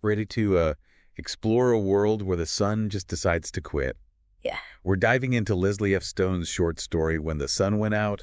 Ready to explore a world where the sun just decides to quit. Yeah. We're diving into Leslie F. Stone's short story, When the Sun Went Out.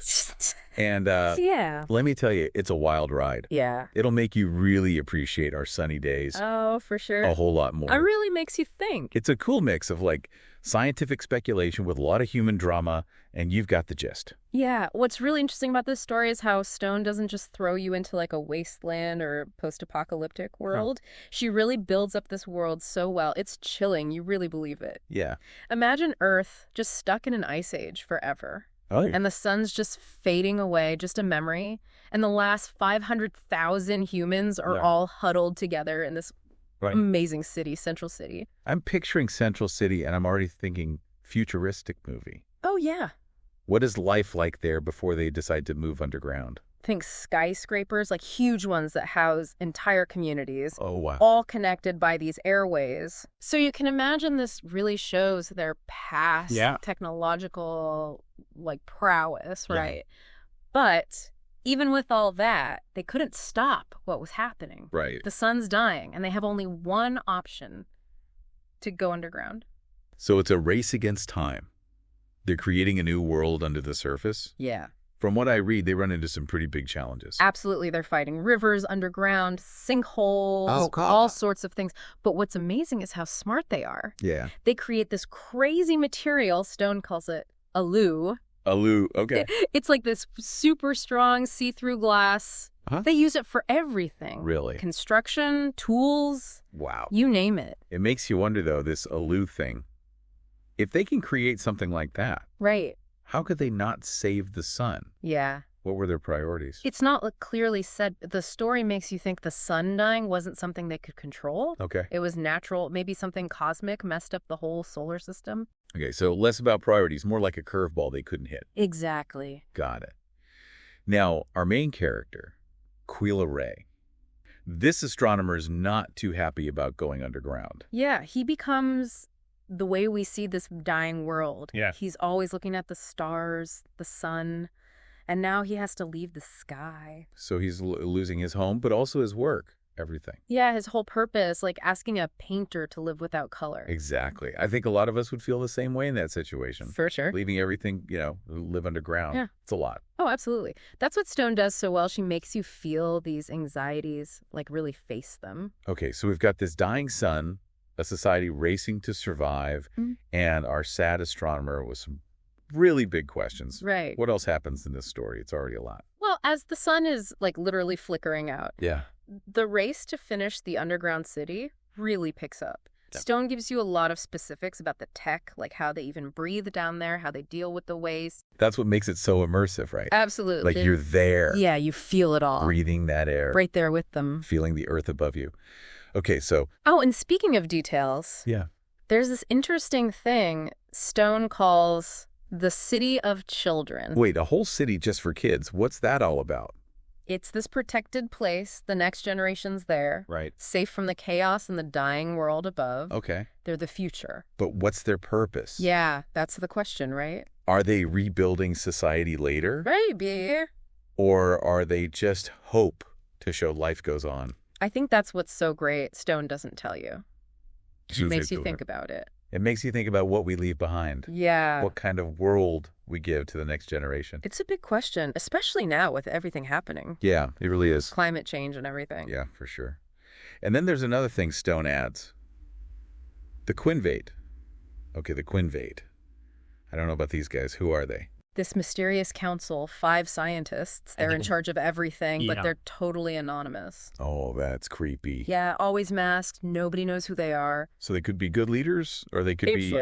And Yeah. let me tell you, it's a wild ride. Yeah. It'll make you really appreciate our sunny days Oh, for sure. a whole lot more. It really makes you think. It's a cool mix of like scientific speculation with a lot of human drama, and you've got the gist. Yeah. What's really interesting about this story is how Stone doesn't just throw you into like a wasteland or post-apocalyptic world. She really builds up this world so well. It's chilling. You really believe it. Yeah. Imagine Earth just stuck in an ice age forever. Oh, yeah. And the sun's just fading away, just a memory. And the last 500,000 humans are all huddled together in this amazing city, Central City. I'm picturing Central City, and I'm already thinking futuristic movie. Oh, yeah. What is life like there before they decide to move underground? Think skyscrapers, like huge ones that house entire communities. Oh, wow. All connected by these airways. So you can imagine this really shows their past technological like prowess, right? But even with all that, they couldn't stop what was happening. Right. The sun's dying, and they have only one option to go underground. So it's a race against time. They're creating a new world under the surface. Yeah. From what I read, they run into some pretty big challenges. Absolutely. They're fighting rivers underground, sinkholes, God. all sorts of things. But what's amazing is how smart they are. Yeah. They create this crazy material, Stone calls it alu. Alu, okay. It's like this super strong see-through glass. Huh? They use it for everything. Really? Construction, tools, Wow. you name it. It makes you wonder, though, this alu thing. If they can create something like that, Right. how could they not save the sun? Yeah. What were their priorities? It's not clearly said. The story makes you think the sun dying wasn't something they could control. Okay. It was natural. Maybe something cosmic messed up the whole solar system. Okay, so less about priorities, more like a curveball they couldn't hit. Exactly. Got it. Now, our main character, Quila Ray. This astronomer's not too happy about going underground. Yeah, he becomes the way we see this dying world. Yeah. He's always looking at the stars, the sun, and now he has to leave the sky. So he's losing his home, but also his work, everything. Yeah, his whole purpose, like asking a painter to live without color. Exactly. I think a lot of us would feel the same way in that situation. For sure. Leaving everything, live underground. Yeah. It's a lot. Oh, absolutely. That's what Stone does so well. She makes you feel these anxieties, like really face them. Okay, so we've got this dying sun, a society racing to survive, and our sad astronomer with some really big questions. Right. What else happens in this story? It's already a lot. Well, as the sun is like literally flickering out, Yeah. the race to finish the underground city really picks up. Yep. Stone gives you a lot of specifics about the tech, like how they even breathe down there, how they deal with the waste. That's what makes it so immersive, right? Absolutely. Like you're there. Yeah, you feel it all. Breathing that air. Right there with them. Feeling the earth above you. Okay, so. Oh, and speaking of details, Yeah. there's this interesting thing Stone calls the city of children. Wait, a whole city just for kids. What's that all about? It's this protected place. The next generation's there. Right. Safe from the chaos and the dying world above. Okay. They're the future. But what's their purpose? Yeah, that's the question, right? Are they rebuilding society later? Maybe. Or are they just hope to show life goes on? I think that's what's so great Stone doesn't tell you. It makes you think about it. It makes you think about what we leave behind. Yeah. What kind of world we give to the next generation. It's a big question, especially now with everything happening. Yeah, it really is. Climate change and everything. Yeah, for sure. And then there's another thing Stone adds. The Quinvate. Okay, the Quinvate. I don't know about these guys. Who are they? This mysterious council, 5 scientists, they're in charge of everything, but they're totally anonymous. Oh, that's creepy. Yeah, always masked. Nobody knows who they are. So they could be good leaders, or they could be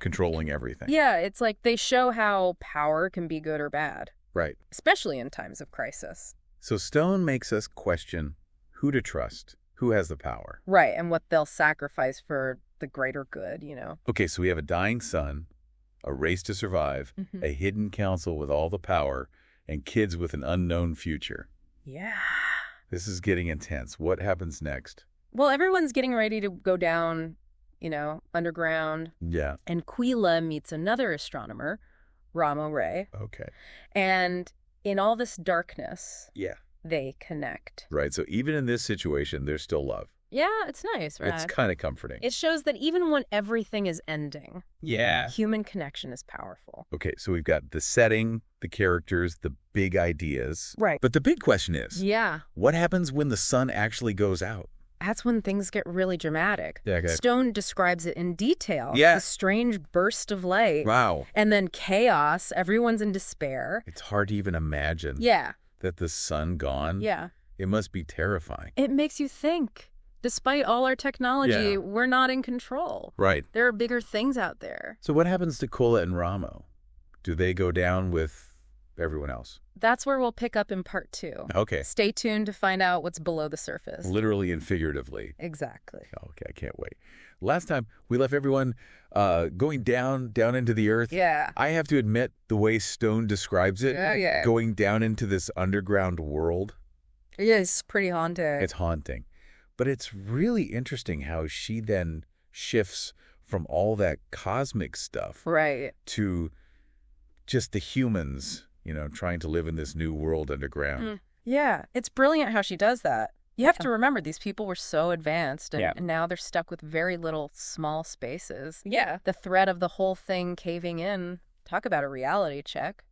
controlling everything. Yeah, it's like they show how power can be good or bad. Right. Especially in times of crisis. So Stone makes us question who to trust, who has the power. Right, and what they'll sacrifice for the greater good, Okay, so we have a dying sun, a race to survive, a hidden council with all the power, and kids with an unknown future. Yeah. This is getting intense. What happens next? Well, everyone's getting ready to go down, underground. Yeah. And Quila meets another astronomer, Rammo Ray. Okay. And in all this darkness, Yeah. they connect. Right. So even in this situation, there's still love. Yeah, it's nice, right? It's kind of comforting. It shows that even when everything is ending, human connection is powerful. Okay, so we've got the setting, the characters, the big ideas. Right. But the big question is, what happens when the sun actually goes out? That's when things get really dramatic. Yeah, okay. Stone describes it in detail. Yeah. The strange burst of light. Wow. And then chaos. Everyone's in despair. It's hard to even imagine that the sun gone. Yeah. It must be terrifying. It makes you think. Despite all our technology, we're not in control. Right. There are bigger things out there. So what happens to Quila and Rammo? Do they go down with everyone else? That's where we'll pick up in part 2. Okay. Stay tuned to find out what's below the surface. Literally and figuratively. Exactly. Okay, I can't wait. Last time, we left everyone going down into the earth. Yeah. I have to admit, the way Stone describes it, going down into this underground world. Yeah, it's pretty haunting. It's haunting. But it's really interesting how she then shifts from all that cosmic stuff to just the humans, trying to live in this new world underground. Yeah, it's brilliant how she does that. You have to remember, these people were so advanced, and now they're stuck with very little small spaces. Yeah. The threat of the whole thing caving in, talk about a reality check.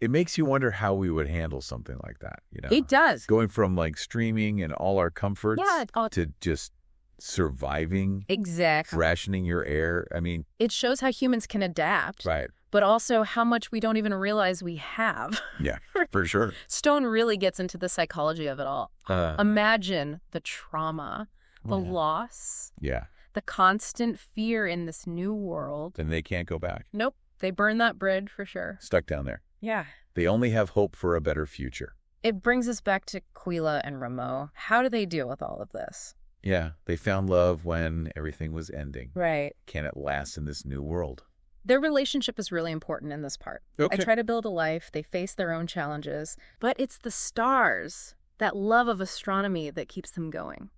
It makes you wonder how we would handle something like that, It does. Going from streaming and all our comforts to just surviving. Exactly. Rationing your air. I mean, it shows how humans can adapt. Right. But also how much we don't even realize we have. Yeah, for sure. Stone really gets into the psychology of it all. Imagine the trauma, the loss, the constant fear in this new world. And they can't go back. Nope. They burn that bridge for sure. Stuck down there. Yeah. They only have hope for a better future. It brings us back to Quila and Rammo. How do they deal with all of this? Yeah, they found love when everything was ending. Right. Can it last in this new world? Their relationship is really important in this part. Okay. I try to build a life. They face their own challenges. But it's the stars, that love of astronomy, that keeps them going.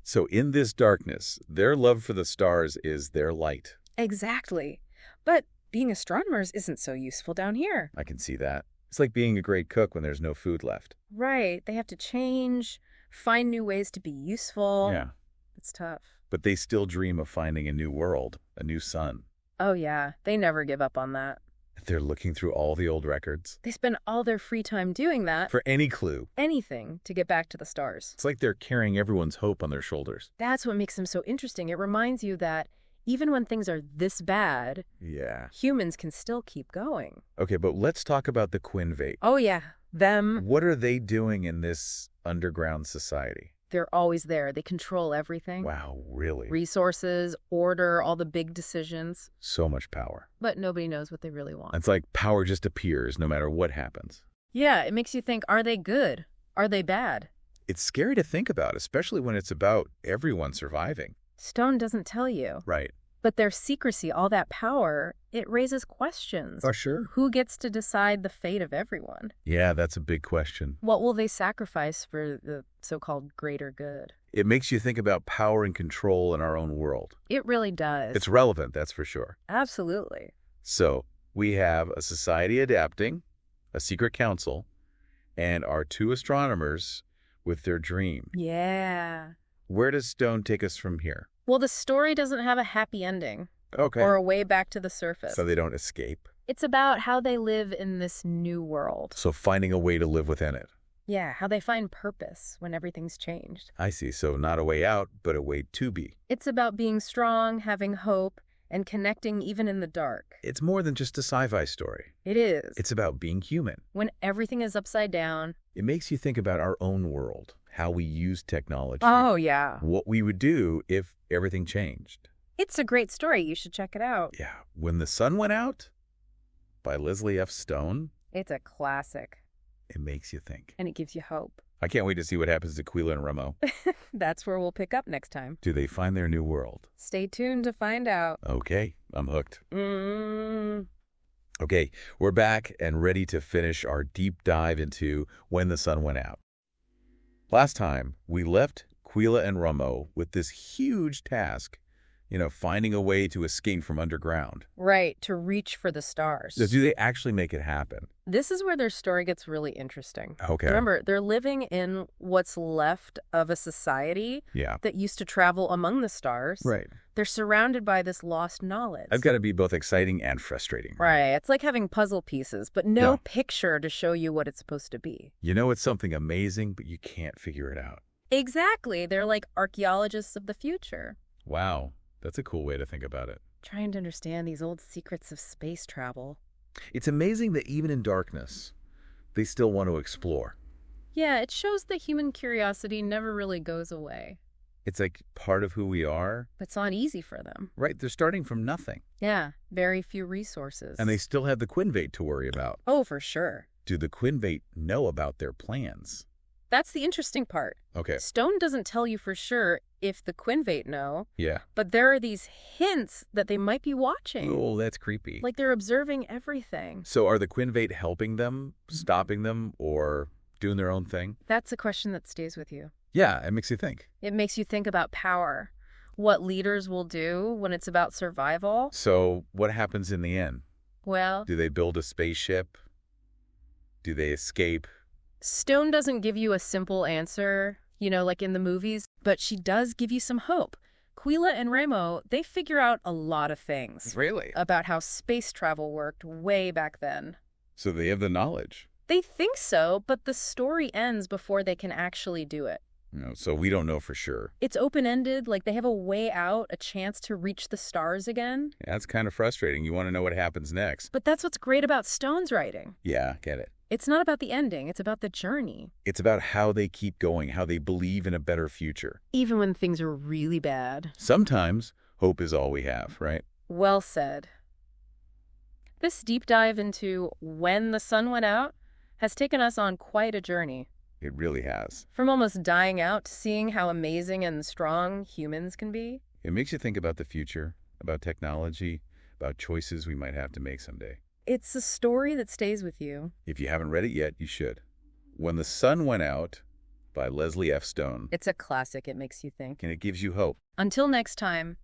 So in this darkness, their love for the stars is their light. Exactly. But being astronomers isn't so useful down here. I can see that. It's like being a great cook when there's no food left. Right. They have to change, find new ways to be useful. Yeah. It's tough. But they still dream of finding a new world, a new sun. Oh, yeah. They never give up on that. They're looking through all the old records. They spend all their free time doing that. For any clue. Anything to get back to the stars. It's like they're carrying everyone's hope on their shoulders. That's what makes them so interesting. It reminds you that even when things are this bad, humans can still keep going. Okay, but let's talk about the Quinvate. Oh, yeah. Them. What are they doing in this underground society? They're always there. They control everything. Wow, really? Resources, order, all the big decisions. So much power. But nobody knows what they really want. It's like power just appears no matter what happens. Yeah, it makes you think, are they good? Are they bad? It's scary to think about, especially when it's about everyone surviving. Stone doesn't tell you. Right. But their secrecy, all that power, it raises questions. Oh, sure. Who gets to decide the fate of everyone? Yeah, that's a big question. What will they sacrifice for the so-called greater good? It makes you think about power and control in our own world. It really does. It's relevant, that's for sure. Absolutely. So, we have a society adapting, a secret council, and our two astronomers with their dream. Yeah. Where does Stone take us from here? Well, the story doesn't have a happy ending. Okay. Or a way back to the surface. So they don't escape. It's about how they live in this new world. So finding a way to live within it. Yeah, how they find purpose when everything's changed. I see. So not a way out, but a way to be. It's about being strong, having hope, and connecting even in the dark. It's more than just a sci-fi story. It is. It's about being human. When everything is upside down. It makes you think about our own world, how we use technology. Oh, yeah. What we would do if everything changed. It's a great story. You should check it out. Yeah. When the Sun Went Out by Leslie F. Stone. It's a classic. It makes you think. And it gives you hope. I can't wait to see what happens to Quila and Rammo. That's where we'll pick up next time. Do they find their new world? Stay tuned to find out. Okay, I'm hooked. Okay, we're back and ready to finish our deep dive into When the Sun Went Out. Last time, we left Quila and Rammo with this huge task, finding a way to escape from underground. Right, to reach for the stars. So do they actually make it happen? This is where their story gets really interesting. Okay. Remember, they're living in what's left of a society that used to travel among the stars. Right. They're surrounded by this lost knowledge. I've got to be both exciting and frustrating. Right. It's like having puzzle pieces, but no picture to show you what it's supposed to be. It's something amazing, but you can't figure it out. Exactly. They're like archaeologists of the future. Wow. That's a cool way to think about it. Trying to understand these old secrets of space travel. It's amazing that even in darkness, they still want to explore. Yeah, it shows that human curiosity never really goes away. It's like part of who we are. But it's not easy for them. Right, they're starting from nothing. Yeah, very few resources. And they still have the Quinvate to worry about. Oh, for sure. Do the Quinvate know about their plans? That's the interesting part. Okay. Stone doesn't tell you for sure if the Quinvate know. Yeah. But there are these hints that they might be watching. Oh, that's creepy. Like they're observing everything. So are the Quinvate helping them, stopping them, or doing their own thing? That's a question that stays with you. Yeah, it makes you think. It makes you think about power, what leaders will do when it's about survival. So what happens in the end? Well, do they build a spaceship? Do they escape? Stone doesn't give you a simple answer, like in the movies, but she does give you some hope. Quila and Rammo, they figure out a lot of things. Really? About how space travel worked way back then. So they have the knowledge? They think so, but the story ends before they can actually do it. So we don't know for sure. It's open-ended, like they have a way out, a chance to reach the stars again. Yeah, that's kind of frustrating. You want to know what happens next. But that's what's great about Stone's writing. Yeah, get it. It's not about the ending, it's about the journey. It's about how they keep going, how they believe in a better future. Even when things are really bad. Sometimes hope is all we have, right? Well said. This deep dive into when the sun went out has taken us on quite a journey. It really has. From almost dying out to seeing how amazing and strong humans can be. It makes you think about the future, about technology, about choices we might have to make someday. It's a story that stays with you. If you haven't read it yet, you should. When the Sun Went Out by Leslie F. Stone. It's a classic. It makes you think. And it gives you hope. Until next time,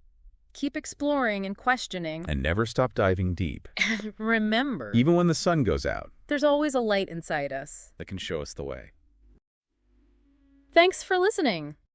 keep exploring and questioning. And never stop diving deep. And remember, even when the sun goes out, there's always a light inside us that can show us the way. Thanks for listening.